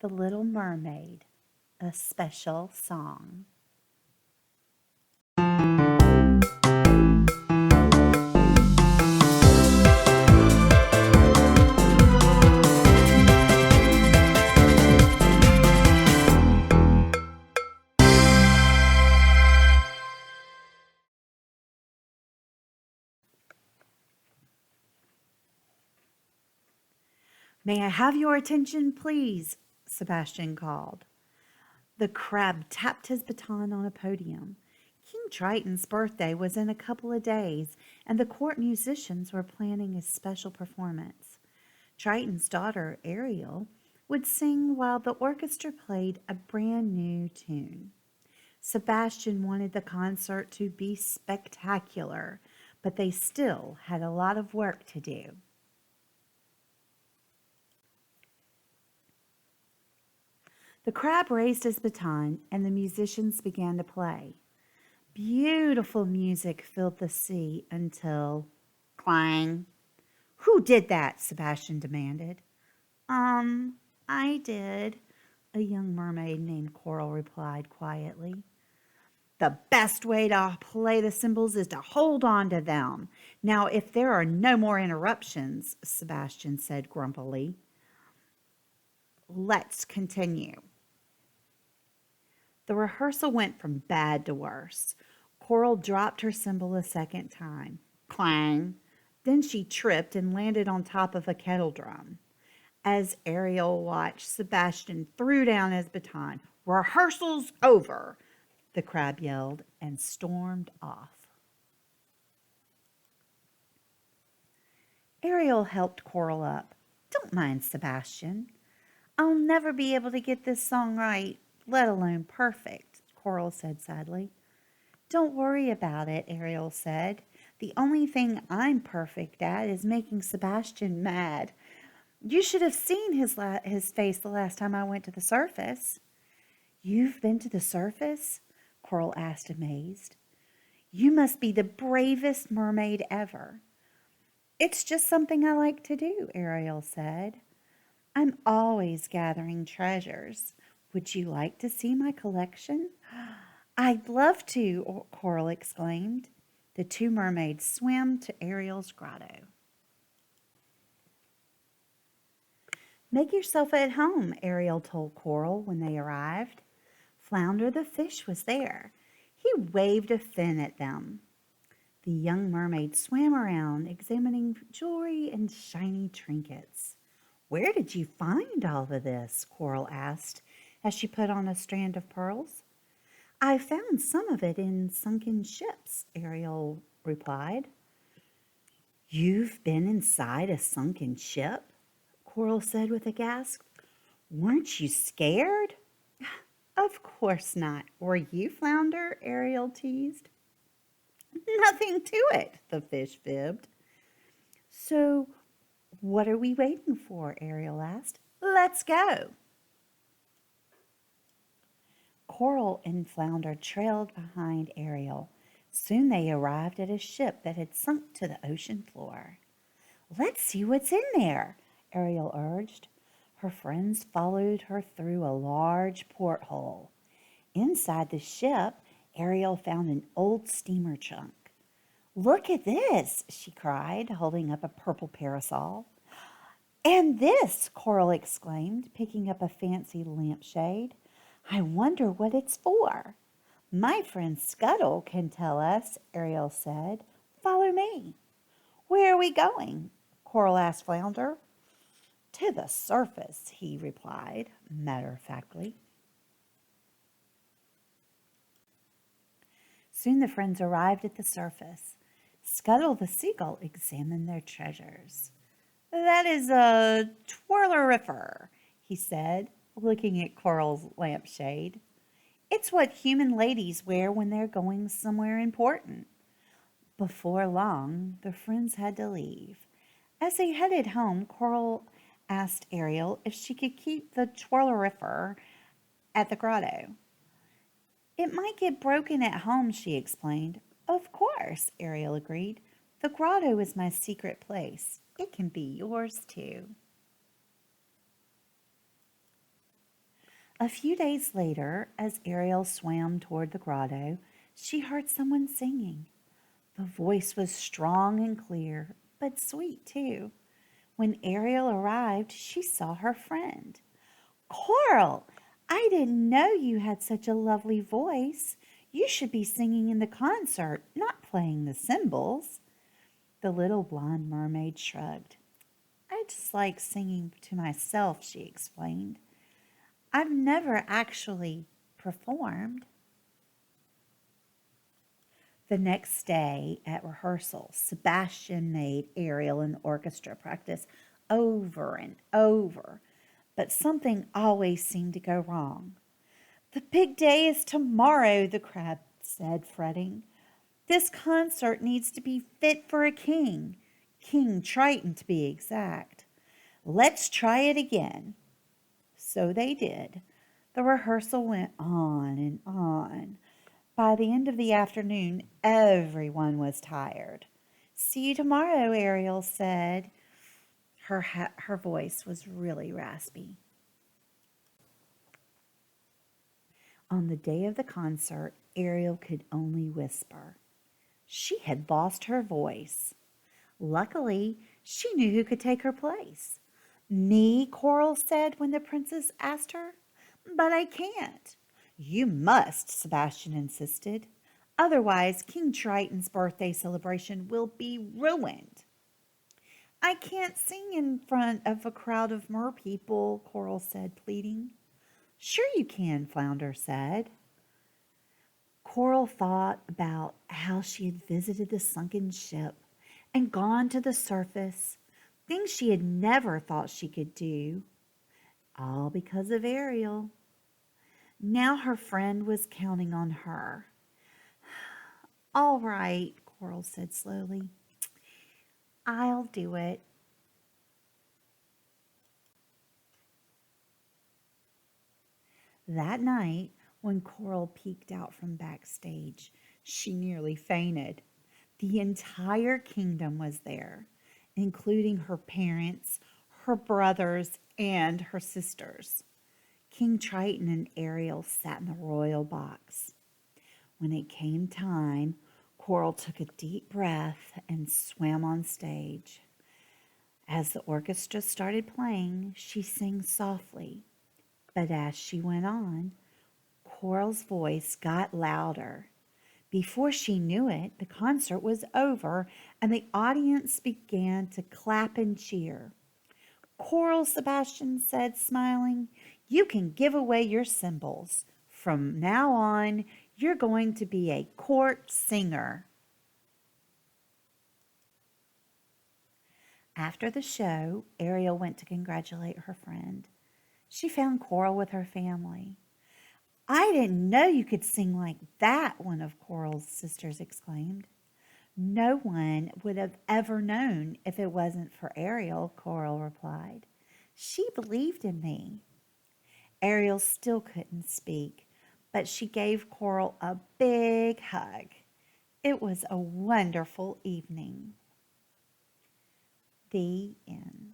The Little Mermaid, a special song. May I have your attention, please? Sebastian called. The crab tapped his baton on a podium. King Triton's birthday was in a couple of days, and the court musicians were planning a special performance. Triton's daughter, Ariel, would sing while the orchestra played a brand new tune. Sebastian wanted the concert to be spectacular, but they still had a lot of work to do. The crab raised his baton, and the musicians began to play. Beautiful music filled the sea until clang. Who did that? Sebastian demanded. I did, a young mermaid named Coral replied quietly. The best way to play the cymbals is to hold on to them. Now, if there are no more interruptions, Sebastian said grumpily, let's continue. The rehearsal went from bad to worse. Coral dropped her cymbal a second time. Clang! Then she tripped and landed on top of a kettle drum. As Ariel watched, Sebastian threw down his baton. Rehearsal's over, the crab yelled and stormed off. Ariel helped Coral up. Don't mind Sebastian. I'll never be able to get this song right, let alone perfect, Coral said sadly. Don't worry about it, Ariel said. The only thing I'm perfect at is making Sebastian mad. You should have seen his face the last time I went to the surface. You've been to the surface? Coral asked, amazed. You must be the bravest mermaid ever. It's just something I like to do, Ariel said. I'm always gathering treasures. Would you like to see my collection? I'd love to, Coral exclaimed. The two mermaids swam to Ariel's grotto. Make yourself at home, Ariel told Coral when they arrived. Flounder the fish was there. He waved a fin at them. The young mermaid swam around, examining jewelry and shiny trinkets. Where did you find all of this? Coral asked as she put on a strand of pearls. I found some of it in sunken ships, Ariel replied. You've been inside a sunken ship? Coral said with a gasp. Weren't you scared? Of course not. Were you, Flounder? Ariel teased. Nothing to it, the fish fibbed. So what are we waiting for? Ariel asked. Let's go. Coral and Flounder trailed behind Ariel. Soon they arrived at a ship that had sunk to the ocean floor. Let's see what's in there, Ariel urged. Her friends followed her through a large porthole. Inside the ship, Ariel found an old steamer trunk. Look at this, she cried, holding up a purple parasol. And this, Coral exclaimed, picking up a fancy lampshade. I wonder what it's for. My friend Scuttle can tell us, Ariel said. Follow me. Where are we going? Coral asked Flounder. To the surface, he replied, matter-of-factly. Soon the friends arrived at the surface. Scuttle the seagull examined their treasures. That is a twirlerifer, he said, looking at Coral's lampshade. It's what human ladies wear when they're going somewhere important. Before long, the friends had to leave. As they headed home, Coral asked Ariel if she could keep the twirlerifer at the grotto. It might get broken at home, she explained. Of course, Ariel agreed. The grotto is my secret place. It can be yours too. A few days later, as Ariel swam toward the grotto, she heard someone singing. The voice was strong and clear, but sweet too. When Ariel arrived, she saw her friend. Coral, I didn't know you had such a lovely voice. You should be singing in the concert, not playing the cymbals. The little blonde mermaid shrugged. I just like singing to myself, she explained. I've never actually performed. The next day at rehearsal, Sebastian made Ariel and the orchestra practice over and over, but something always seemed to go wrong. The big day is tomorrow, the crab said, fretting. This concert needs to be fit for a king, King Triton to be exact. Let's try it again. So they did. The rehearsal went on and on. By the end of the afternoon, everyone was tired. See you tomorrow, Ariel said. Her voice was really raspy. On the day of the concert, Ariel could only whisper. She had lost her voice. Luckily, she knew who could take her place. Me, Coral said when the princess asked her. But I can't. You must, Sebastian insisted. Otherwise, King Triton's birthday celebration will be ruined. I can't sing in front of a crowd of merpeople, Coral said, pleading. Sure you can, Flounder said. Coral thought about how she had visited the sunken ship and gone to the surface, things she had never thought she could do, all because of Ariel. Now her friend was counting on her. All right, Coral said slowly. I'll do it. That night, when Coral peeked out from backstage, she nearly fainted. The entire kingdom was there, including her parents, her brothers, and her sisters. King Triton and Ariel sat in the royal box. When it came time, Coral took a deep breath and swam on stage. As the orchestra started playing, she sang softly, but as she went on, Coral's voice got louder. Before she knew it, the concert was over and the audience began to clap and cheer. Coral, Sebastian said, smiling, you can give away your cymbals. From now on, you're going to be a court singer. After the show, Ariel went to congratulate her friend. She found Coral with her family. I didn't know you could sing like that, one of Coral's sisters exclaimed. No one would have ever known if it wasn't for Ariel, Coral replied. She believed in me. Ariel still couldn't speak, but she gave Coral a big hug. It was a wonderful evening. The end.